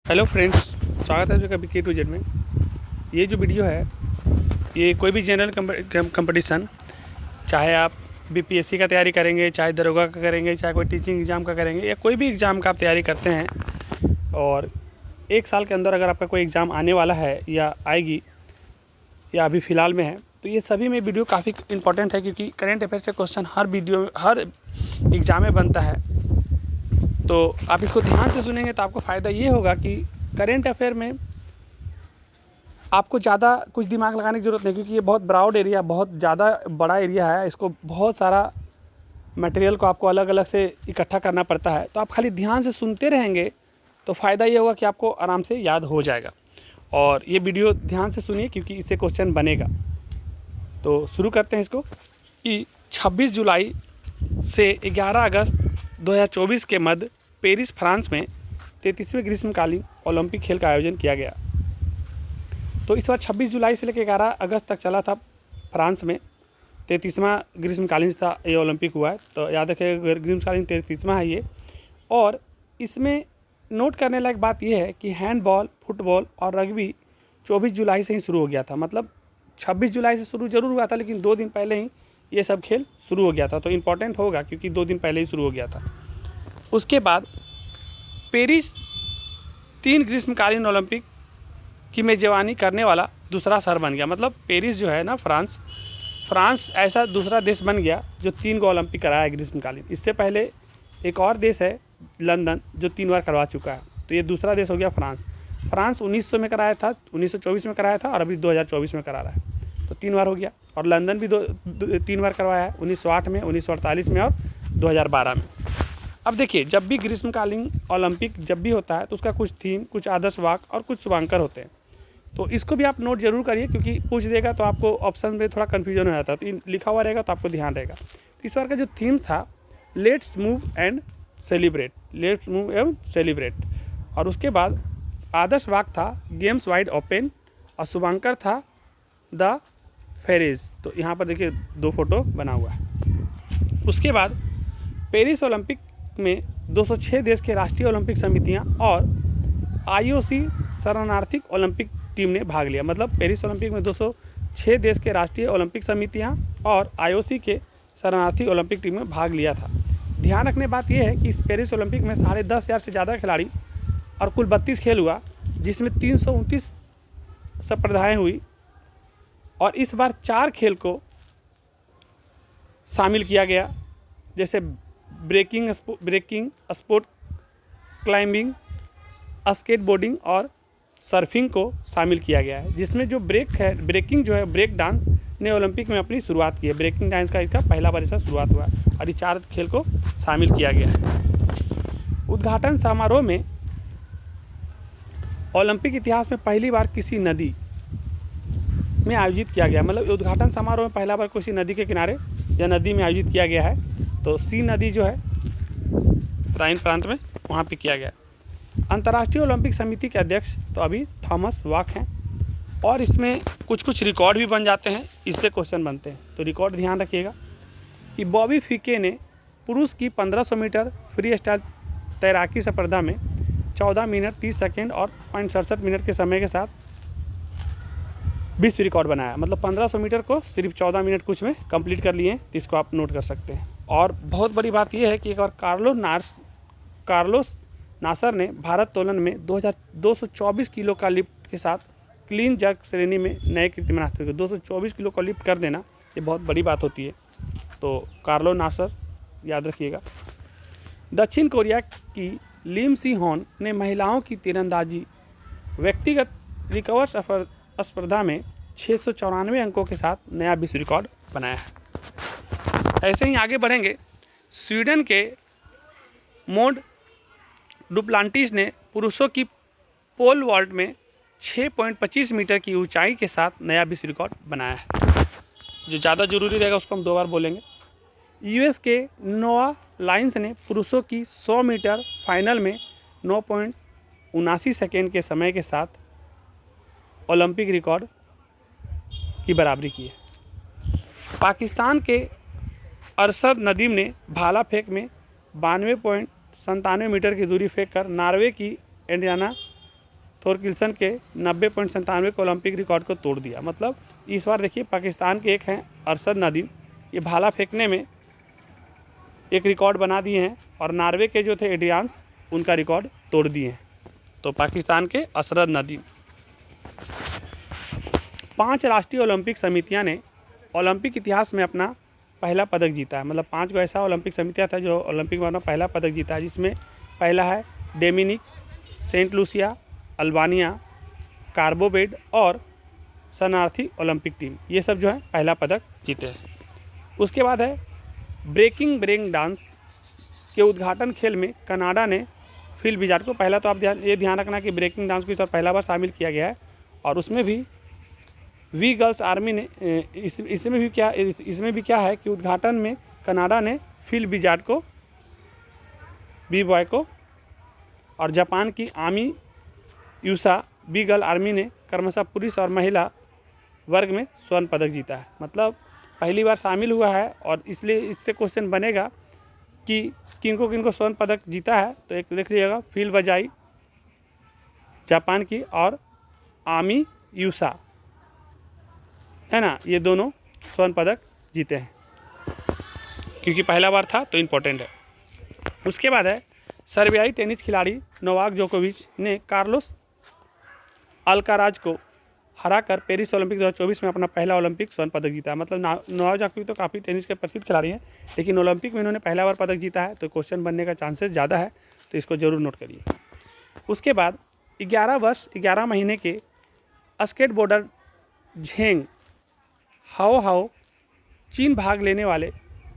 Hello friends, स्वागत है आपका कभी के टू जेड में। ये जो वीडियो है ये कोई भी जनरल कंपटीशन, चाहे आप बीपीएससी का तैयारी करेंगे, चाहे दरोगा का करेंगे, चाहे कोई टीचिंग एग्ज़ाम का करेंगे, या कोई भी एग्ज़ाम का आप तैयारी करते हैं और एक साल के अंदर अगर आपका कोई एग्ज़ाम आने वाला है या आएगी या अभी फ़िलहाल में है, तो ये सभी में वीडियो काफ़ी इंपॉर्टेंट है, क्योंकि करेंट अफेयर से क्वेश्चन हर एग्ज़ाम में बनता है। तो आप इसको ध्यान से सुनेंगे तो आपको फ़ायदा ये होगा कि करेंट अफेयर में आपको ज़्यादा कुछ दिमाग लगाने की ज़रूरत नहीं, क्योंकि ये बहुत ब्रॉड एरिया, बहुत ज़्यादा बड़ा एरिया है। इसको बहुत सारा मटेरियल को आपको अलग अलग से इकट्ठा करना पड़ता है। तो आप खाली ध्यान से सुनते रहेंगे तो फ़ायदा ये होगा कि आपको आराम से याद हो जाएगा। और ये वीडियो ध्यान से सुनिए, क्योंकि इससे क्वेश्चन बनेगा। तो शुरू करते हैं इसको कि 26 जुलाई से 11 अगस्त 2024 के मध्य पेरिस, फ्रांस में 33वें ग्रीष्मकालीन ओलंपिक खेल का आयोजन किया गया। तो इस बार 26 जुलाई से लेकर 11 अगस्त तक चला था फ्रांस में। 33वां ग्रीष्मकालीन था ये ओलंपिक हुआ है, तो याद रखिए ग्रीष्मकालीन 33वां है ये। और इसमें नोट करने लायक बात यह है कि हैंडबॉल, फुटबॉल और रग्बी 24 जुलाई से ही शुरू हो गया था। मतलब 26 जुलाई से शुरू जरूर हुआ था, लेकिन 2 दिन पहले ही ये सब खेल शुरू हो गया था। तो इम्पॉर्टेंट होगा क्योंकि 2 दिन पहले ही शुरू हो गया था। उसके बाद पेरिस 3 ग्रीष्मकालीन ओलंपिक की मेजबानी करने वाला दूसरा शहर बन गया। मतलब पेरिस जो है ना, फ्रांस ऐसा दूसरा देश बन गया जो 3 को ओलंपिक कराया है ग्रीष्मकालीन। इससे पहले एक और देश है लंदन, जो 3 बार करवा चुका है। तो ये दूसरा देश हो गया फ्रांस। 1900 में कराया था, 1924 में कराया था और अभी 2024 में करा रहा है। तो 3 बार हो गया। और लंदन भी 3 बार करवाया है, 1908 में, 1948 में और 2012 में। अब देखिए, जब भी ग्रीष्मकालीन ओलंपिक जब भी होता है तो उसका कुछ थीम, कुछ आदर्श वाक्य और कुछ शुभांकर होते हैं। तो इसको भी आप नोट जरूर करिए, क्योंकि पूछ देगा तो आपको ऑप्शन में थोड़ा कन्फ्यूजन हो जाता है। तो लिखा हुआ रहेगा तो आपको ध्यान रहेगा। तो इस बार का जो थीम था, let's move and celebrate, let's move and celebrate. और उसके बाद आदर्श वाक्य था गेम्स वाइड ओपन और शुभांकर था द फेरीज। तो यहाँ पर देखिए 2 फोटो बना हुआ है। उसके बाद पेरिस ओलंपिक में 206 देश के राष्ट्रीय ओलंपिक समितियां और आईओसी शरणार्थी ओलंपिक टीम ने भाग लिया। मतलब पेरिस ओलंपिक में 206 देश के राष्ट्रीय ओलंपिक समितियां और आईओसी के शरणार्थी ओलंपिक टीम में भाग लिया था। ध्यान रखने बात यह है कि इस पेरिस ओलंपिक में 10,500 से ज़्यादा खिलाड़ी और कुल 32 खेल हुआ, जिसमें 329 स्पर्धाएँ हुई। और इस बार 4 खेल को शामिल किया गया, जैसे ब्रेकिंग, स्पोर्ट क्लाइंबिंग, स्केटबोर्डिंग और सर्फिंग को शामिल किया गया है। जिसमें जो ब्रेकिंग जो है, ब्रेक डांस ने ओलंपिक में अपनी शुरुआत की है। ब्रेकिंग डांस का इसका पहला बार ऐसा शुरुआत हुआ है और ये 4 खेल को शामिल किया गया है। उद्घाटन समारोह में ओलंपिक इतिहास में पहली बार किसी नदी में आयोजित किया गया। मतलब उद्घाटन समारोह में पहला बार किसी नदी के किनारे या नदी में आयोजित किया गया है। तो सी नदी जो है राइन प्रांत में, वहाँ पे किया गया। अंतर्राष्ट्रीय ओलंपिक समिति के अध्यक्ष तो अभी थॉमस वाक हैं। और इसमें कुछ रिकॉर्ड भी बन जाते हैं, इससे क्वेश्चन बनते हैं। तो रिकॉर्ड ध्यान रखिएगा कि बॉबी फिके ने पुरुष की 1500 मीटर फ्री स्टाइल तैराकी स्पर्धा में 14 मिनट 30 सेकेंड और 0.67 मिनट के समय के साथ विश्व रिकॉर्ड बनाया। मतलब 1500 मीटर को सिर्फ 14 मिनट कुछ में कंप्लीट कर लिए। तो इसको आप नोट कर सकते हैं। और बहुत बड़ी बात यह है कि एक बार कार्लोस नासर ने भारत तोलन में 224 किलो का लिफ्ट के साथ क्लीन जर्क श्रेणी में नए कीर्तिमान हासिल किए। 224 किलो का लिफ्ट कर देना ये बहुत बड़ी बात होती है। तो कार्लोस नासर याद रखिएगा। दक्षिण कोरिया की लिम सी होन ने महिलाओं की तीरंदाजी व्यक्तिगत रिकर्व स्पर्धा में 694 अंकों के साथ नया विश्व रिकॉर्ड बनाया है। ऐसे ही आगे बढ़ेंगे। स्वीडन के मोड डुप्लांटिस ने पुरुषों की पोल वॉल्ट में 6.25 मीटर की ऊंचाई के साथ नया विश्व रिकॉर्ड बनाया है। जो ज़्यादा जरूरी रहेगा उसको हम 2 बार बोलेंगे। यूएस के नोआ लाइन्स ने पुरुषों की 100 मीटर फाइनल में 9.79 सेकेंड के समय के साथ ओलंपिक रिकॉर्ड की बराबरी की है। पाकिस्तान के अरशद नदीम ने भाला फेंक में 92.97 मीटर की दूरी फेंक कर नॉर्वे की एंडियाना थोरकिल्सन के 90.97 के ओलंपिक रिकॉर्ड को तोड़ दिया। मतलब इस बार देखिए पाकिस्तान के एक हैं अरशद नदीम, ये भाला फेंकने में एक रिकॉर्ड बना दिए हैं और नॉर्वे के जो थे एड्रियान्स उनका रिकॉर्ड तोड़ दिए हैं। तो पाकिस्तान के अरशद नदीम। 5 राष्ट्रीय ओलंपिक समितियां ने ओलंपिक इतिहास में अपना पहला पदक जीता है। मतलब 5 को ऐसा ओलंपिक समितियां था जो ओलंपिक में अपना पहला पदक जीता है, जिसमें पहला है डोमिनिक, सेंट लूसिया, अल्बानिया, कार्बोवेड और शरणार्थी ओलंपिक टीम, ये सब जो है पहला पदक जीते हैं। उसके बाद है ब्रेक डांस के उद्घाटन खेल में कनाडा ने फिल बिजार्ड को, पहला तो आप ध्यान रखना कि ब्रेकिंग डांस को इस बार पहला बार शामिल किया गया है और उसमें भी वी गर्ल्स आर्मी ने इसमें भी क्या है कि उद्घाटन में कनाडा ने फिल बिजार्ड को, बी बॉय को, और जापान की आमी यूसा बी गर्ल आर्मी ने क्रमशः पुरुष और महिला वर्ग में स्वर्ण पदक जीता है। मतलब पहली बार शामिल हुआ है और इसलिए इससे क्वेश्चन बनेगा कि किनको स्वर्ण पदक जीता है। तो एक देख लीजिएगा, फिल बजाई जापान की और आमी यूसा, है ना, ये दोनों स्वर्ण पदक जीते हैं क्योंकि पहला बार था तो इम्पोर्टेंट है। उसके बाद है सर्बियाई टेनिस खिलाड़ी नोवाक जोकोविच ने कार्लोस अल्काराज को हराकर पेरिस ओलंपिक 2024 में अपना पहला ओलंपिक स्वर्ण पदक जीता है। मतलब नोवाक जोकोविच तो काफ़ी टेनिस के प्रसिद्ध खिलाड़ी हैं, लेकिन ओलंपिक में इन्होंने पहला बार पदक जीता है, तो क्वेश्चन बनने का चांसेस ज़्यादा है, तो इसको जरूर नोट करिए। उसके बाद 11 वर्ष 11 महीने के स्केटबोर्डर झेंग हाओ चीन भाग लेने वाले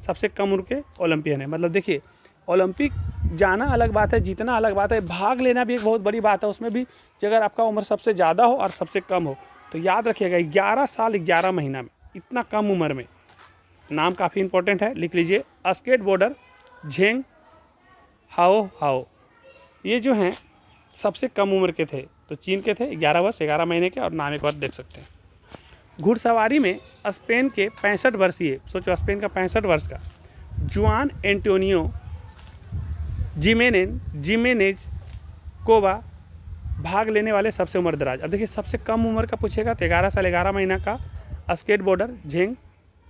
सबसे कम उम्र के ओलंपियन है। मतलब देखिए, ओलंपिक जाना अलग बात है, जीतना अलग बात है, भाग लेना भी एक बहुत बड़ी बात है। उसमें भी अगर आपका उम्र सबसे ज़्यादा हो और सबसे कम हो, तो याद रखिएगा 11 साल 11 महीना में, इतना कम उम्र में। नाम काफ़ी इंपॉर्टेंट है, लिख लीजिए, स्केटबोर्डर झेंग हाओ। ये जो हैं सबसे कम उम्र के थे, तो चीन के थे, 11 वर्ष 11 महीने के, और नाम एक बार देख सकते हैं। घुड़सवारी में स्पेन के 65 वर्षीय, सोचो स्पेन का 65 वर्ष का जुआन एंटोनियो जिमेनेज कोवा भाग लेने वाले सबसे उम्रदराज। अब देखिए, सबसे कम उम्र का पूछेगा तो 11 साल 11 महीना का स्केटबोर्डर झेंग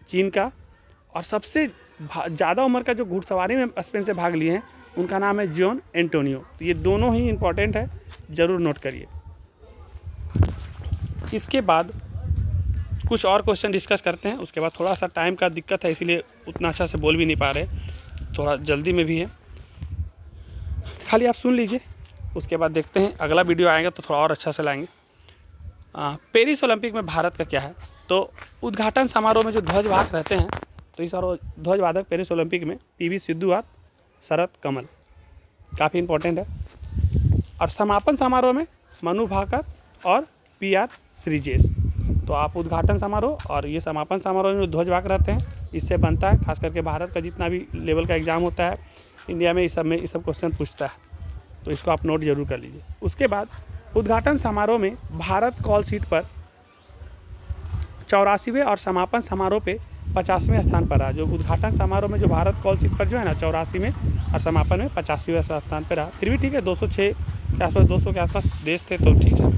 चीन का, और सबसे ज़्यादा उम्र का जो घुड़सवारी में स्पेन से भाग लिए हैं उनका नाम है जॉन एंटोनियो। तो ये दोनों ही इंपॉर्टेंट है, ज़रूर नोट करिए। इसके बाद कुछ और क्वेश्चन डिस्कस करते हैं, उसके बाद थोड़ा सा टाइम का दिक्कत है, इसीलिए उतना अच्छा से बोल भी नहीं पा रहे, थोड़ा जल्दी में भी है, खाली आप सुन लीजिए। उसके बाद देखते हैं अगला वीडियो आएगा तो थोड़ा और अच्छा से लाएंगे। पेरिस ओलंपिक में भारत का क्या है, तो उद्घाटन समारोह में जो ध्वजवाहक रहते हैं, तो इस बार ध्वजवाहक पेरिस ओलंपिक में पीवी सिंधु और शरत कमल, काफ़ी इंपॉर्टेंट है। और समापन समारोह में मनु भाकर और PR श्रीजेश। तो आप उद्घाटन समारोह और ये समापन समारोह में ध्वजवाहक रहते हैं, इससे बनता है, खास करके भारत का जितना भी लेवल का एग्ज़ाम होता है इंडिया में, इस सब क्वेश्चन पूछता है, तो इसको आप नोट जरूर कर लीजिए। उसके बाद उद्घाटन समारोह में भारत कॉल शीट पर 84वें और समापन समारोह पे 50वें स्थान पर रहा। जो उद्घाटन समारोह में जो भारत कॉल शीट पर जो है ना 84वें और समापन में 85वें स्थान पर रहा। फिर भी ठीक है, 206 के आसपास, 200 के आसपास देश थे, तो ठीक है।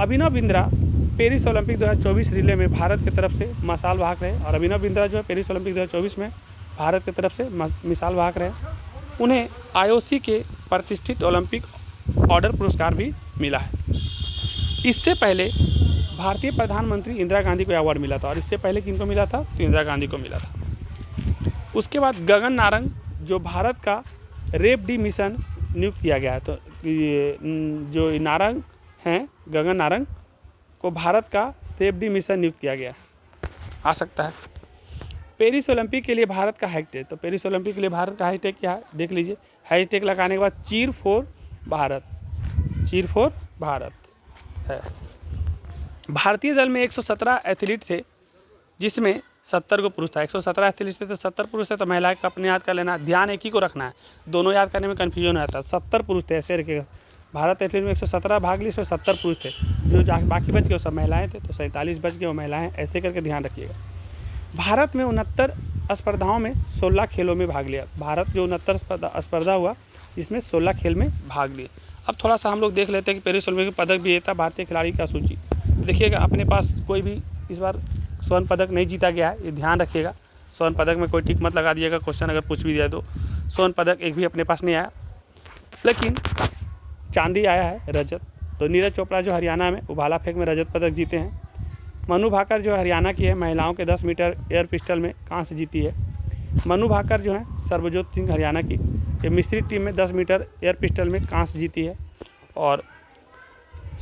Abhinav Bindra Paris Olympic 2024 relay में भारत की तरफ से मसाल वाहक रहे, और अभिनव बिंद्रा जो है पेरिस ओलंपिक 2024 में भारत की तरफ से मिसाल वाहक रहे। उन्हें IOC के प्रतिष्ठित ओलंपिक ऑर्डर पुरस्कार भी मिला है। इससे पहले भारतीय प्रधानमंत्री इंदिरा गांधी को अवार्ड मिला था, और इससे पहले किनको मिला था, तो इंदिरा गांधी को मिला था। उसके बाद गगन नारंग जो भारत का रेप डी मिशन नियुक्त किया गया है, तो ये जो नारंग हैं, गगन नारंग को भारत का सेफ डी मिशन नियुक्त किया गया आ सकता है। पेरिस ओलंपिक के लिए भारत का हैशटैग, तो पेरिस ओलंपिक के लिए भारत का हैशटैग क्या है, देख लीजिए। हैशटैग लगाने के बाद चीर फॉर भारत है। भारतीय दल में 117 एथलीट थे, जिसमें 70 को पुरुष था। 117 एथलीट थे तो 70 पुरुष थे, तो महिला को अपने याद कर लेना, ध्यान एक ही को रखना है, दोनों याद करने में कन्फ्यूजन हो जाता है। 70 पुरुष थे, ऐसे रखिएगा। भारत एथलीट में 117 भाग लिए, इसमें 70 पुरुष थे, जो बाकी बच गए वो सब महिलाएं थे, तो 47 बच गए वो महिलाएं, ऐसे करके ध्यान रखिएगा। भारत में 69 स्पर्धाओं में 16 खेलों में भाग लिया। भारत जो 69 स्पर्धा हुआ, इसमें 16 खेल में भाग लिए। अब थोड़ा सा हम लोग देख लेते हैं कि पेरिस ओलंपिक में पदक विजेता भारतीय खिलाड़ी का सूची। देखिएगा अपने पास कोई भी इस बार स्वर्ण पदक नहीं जीता गया है, ये ध्यान रखिएगा। स्वर्ण पदक में कोई टिक मत लगा दिएगा, क्वेश्चन अगर पूछ भी दिया तो स्वर्ण पदक एक भी अपने पास नहीं आया, लेकिन चांदी आया है, रजत। तो नीरज चोपड़ा जो हरियाणा में उभाला फेंक में रजत पदक जीते हैं। मनु भाकर जो हरियाणा की है, महिलाओं के 10 मीटर एयर पिस्टल में कांस्य जीती है। मनु भाकर जो है सर्वजोत सिंह हरियाणा की, ये मिश्रित टीम में 10 मीटर एयर पिस्टल में कांस्य जीती है। और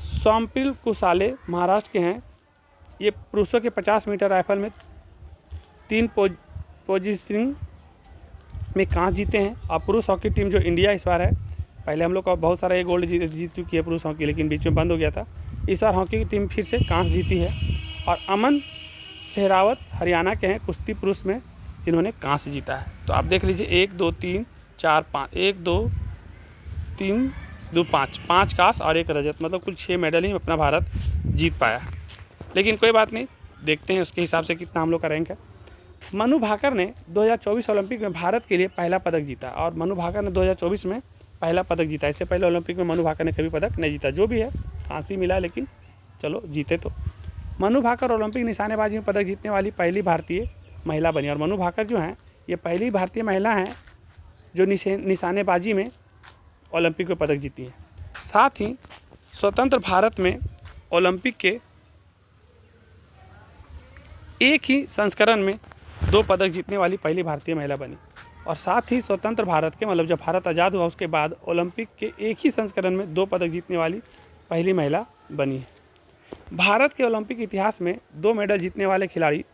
सोमपिल कुसाले महाराष्ट्र के हैं, ये पुरुषों के 50 मीटर राइफल में 3 पोजीशनिंग में कांस्य जीते हैं। और पुरुष हॉकी टीम जो इंडिया इस बार है, पहले हम लोग का बहुत सारा ये गोल्ड जीत चुकी है पुरुष हॉकी, लेकिन बीच में बंद हो गया था। इस बार हॉकी की टीम फिर से कांस्य जीती है। और अमन सहरावत हरियाणा के हैं, कुश्ती पुरुष में इन्होंने कांस्य जीता है। तो आप देख लीजिए 1 2 3 4 5, 1 2 3 2 5, 5 कांस्य और 1 रजत, मतलब कुल 6 मेडल ही अपना भारत जीत पाया। लेकिन कोई बात नहीं, देखते हैं उसके हिसाब से कितना हम लोग का रैंक है। मनु भाकर ने 2024 ओलंपिक में भारत के लिए पहला पदक जीता, और मनु भाकर ने 2024 में पहला पदक जीता। इससे पहले ओलंपिक में मनु भाकर ने कभी पदक नहीं जीता। जो भी है कांस्य मिला, लेकिन चलो जीते तो। मनु भाकर ओलंपिक निशानेबाजी में पदक जीतने वाली पहली भारतीय महिला बनी। और मनु भाकर जो हैं ये पहली भारतीय महिला हैं जो निशानेबाजी में ओलंपिक में पदक जीती है। साथ ही स्वतंत्र भारत में ओलंपिक के एक ही संस्करण में 2 पदक जीतने वाली पहली भारतीय महिला बनी। और साथ ही स्वतंत्र भारत के, मतलब जब भारत आज़ाद हुआ उसके बाद ओलंपिक के एक ही संस्करण में 2 पदक जीतने वाली पहली महिला बनी है। भारत के ओलंपिक इतिहास में 2 मेडल जीतने वाले खिलाड़ी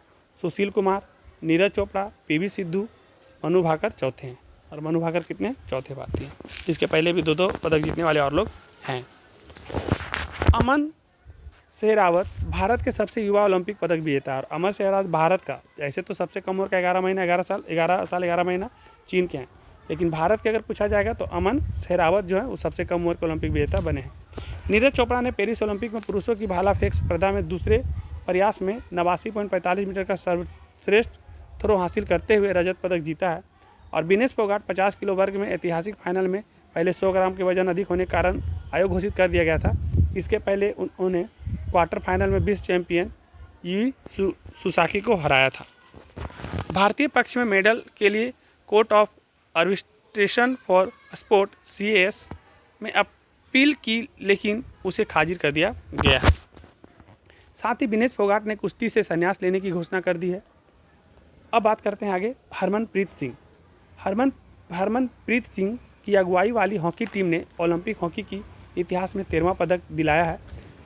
सुशील कुमार, नीरज चोपड़ा, पीवी सिंधु, मनु भाकर चौथे हैं। और मनु भाकर कितने? चौथे भारतीय हैं। इसके पहले भी 2 पदक जीतने वाले और लोग हैं। अमन सहरावत भारत के सबसे युवा ओलंपिक पदक विजेता है। और अमन सहरावत भारत का, ऐसे तो सबसे कम उम्र का 11 साल 11 महीना चीन के हैं, लेकिन भारत के अगर पूछा जाएगा तो अमन सहरावत जो है वो सबसे कम उम्र के ओलंपिक विजेता बने हैं। नीरज चोपड़ा ने पेरिस ओलंपिक में पुरुषों की भाला फेंक स्पर्धा में दूसरे प्रयास में 89.45 मीटर का सर्वश्रेष्ठ थ्रो हासिल करते हुए रजत पदक जीता है। और विनेश फोगाट 50 किलो वर्ग में ऐतिहासिक फाइनल में पहले 100 ग्राम के वजन अधिक होने के कारण आयोग घोषित कर दिया गया था। इसके पहले उन्होंने क्वार्टर फाइनल में विश्व चैंपियन यू सुसाकी को हराया था। भारतीय पक्ष में मेडल के लिए court of arbitration for sport CAS में अपील की, लेकिन उसे खारिज कर दिया गया है। साथ ही विनेश फोगाट ने कुश्ती से संन्यास लेने की घोषणा कर दी है। अब बात करते हैं आगे हरमनप्रीत सिंह। हरमनप्रीत सिंह की अगुवाई वाली हॉकी टीम ने ओलंपिक हॉकी की इतिहास में 13वां पदक दिलाया है।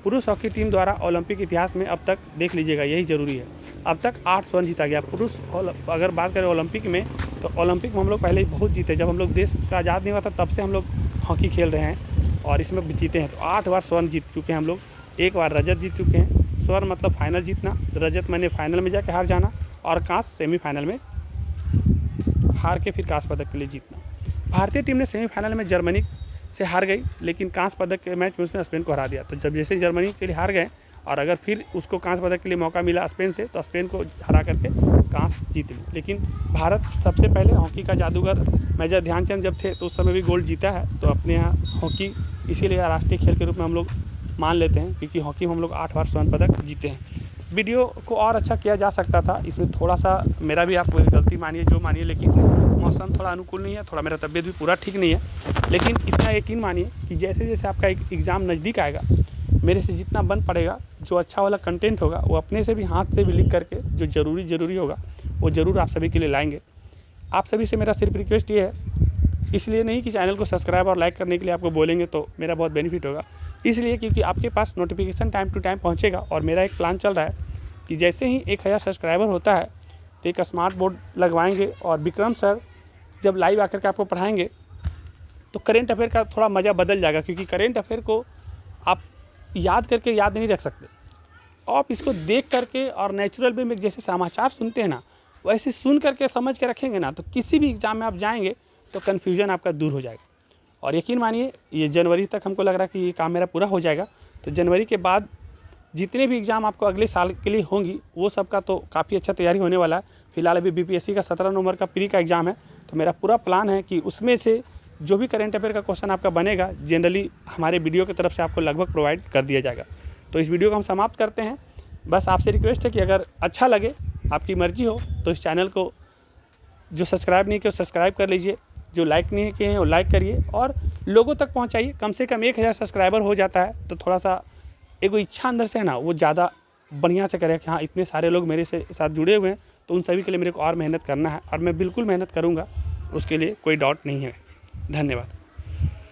पुरुष हॉकी टीम द्वारा ओलंपिक इतिहास में अब तक, देख लीजिएगा यही जरूरी है, अब तक 8 स्वर्ण जीता गया। पुरुष अगर बात करें ओलंपिक में, तो ओलंपिक में हम लोग पहले ही बहुत जीते। जब हम लोग देश का आज़ाद नहीं हुआ था तब से हम लोग हॉकी खेल रहे हैं और इसमें जीते हैं। तो 8 बार स्वर्ण जीत चुके हैं हम लोग, 1 बार रजत जीत चुके हैं। स्वर्ण मतलब फाइनल जीतना, रजत मैंने फाइनल में जाके हार जाना, और कांस्य सेमीफाइनल में हार के फिर कांस्य पदक के लिए जीतना। भारतीय टीम ने सेमीफाइनल में जर्मनी से हार गई, लेकिन कांस्य पदक के मैच में उसने स्पेन को हरा दिया। तो जब जैसे जर्मनी के लिए हार गए और अगर फिर उसको कांस्य पदक के लिए मौका मिला स्पेन से, तो स्पेन को हरा करके कांस्य जीत ली। लेकिन भारत सबसे पहले हॉकी का जादूगर मेजर ध्यानचंद जब थे तो उस समय भी गोल्ड जीता है। तो अपने यहाँ हॉकी इसीलिए राष्ट्रीय खेल के रूप में हम लोग मान लेते हैं, क्योंकि हॉकी में हम लोग 8 बार स्वर्ण पदक जीते हैं। वीडियो को और अच्छा किया जा सकता था, इसमें थोड़ा सा मेरा भी आप गलती मानिए जो मानिए, लेकिन मौसम थोड़ा अनुकूल नहीं है, थोड़ा मेरा तबीयत भी पूरा ठीक नहीं है। लेकिन इतना यकीन मानिए कि जैसे जैसे आपका एग्ज़ाम नज़दीक आएगा, मेरे से जितना बन पड़ेगा, जो अच्छा वाला कंटेंट होगा वो अपने से भी हाथ से भी लिख करके जो ज़रूरी होगा वो ज़रूर आप सभी के लिए लाएंगे। आप सभी से मेरा सिर्फ रिक्वेस्ट ये है, इसलिए नहीं कि चैनल को सब्सक्राइब और लाइक करने के लिए आपको बोलेंगे तो मेरा बहुत बेनिफिट होगा, इसलिए क्योंकि आपके पास नोटिफिकेशन टाइम टू टाइम पहुंचेगा। और मेरा एक प्लान चल रहा है कि जैसे ही 1000 सब्सक्राइबर होता है तो एक स्मार्ट बोर्ड लगवाएंगे, और विक्रम सर जब लाइव आकर के आपको पढ़ाएंगे तो करेंट अफेयर का थोड़ा मज़ा बदल जाएगा, क्योंकि करेंट अफेयर को आप याद करके याद नहीं रख सकते। आप इसको देख करके और नेचुरल वे में जैसे समाचार सुनते हैं ना, वैसे सुन करके समझ के रखेंगे ना, तो किसी भी एग्ज़ाम में आप जाएंगे तो कन्फ्यूजन आपका दूर हो जाएगा। और यकीन मानिए ये जनवरी तक हमको लग रहा है कि ये काम मेरा पूरा हो जाएगा। तो जनवरी के बाद जितने भी एग्ज़ाम आपको अगले साल के लिए होंगी वो सब का तो काफ़ी अच्छा तैयारी होने वाला है। फिलहाल अभी BPSC का 17 नवंबर का प्री का एग्ज़ाम है, तो मेरा पूरा प्लान है कि उसमें से जो भी करेंट अफेयर का क्वेश्चन आपका बनेगा जनरली हमारे वीडियो की तरफ से आपको लगभग प्रोवाइड कर दिया जाएगा। तो इस वीडियो को हम समाप्त करते हैं। बस आपसे रिक्वेस्ट है कि अगर अच्छा लगे, आपकी मर्जी हो, तो इस चैनल को जो सब्सक्राइब नहीं किया सब्सक्राइब कर लीजिए, जो लाइक नहीं किए हैं वो लाइक करिए और लोगों तक पहुंचाइए। कम से कम 1000 सब्सक्राइबर हो जाता है तो थोड़ा सा एक इच्छा अंदर से है ना, वो ज़्यादा बढ़िया से करें कि हाँ इतने सारे लोग मेरे से साथ जुड़े हुए हैं, तो उन सभी के लिए मेरे को और मेहनत करना है और मैं बिल्कुल मेहनत करूँगा, उसके लिए कोई डाउट नहीं है। धन्यवाद।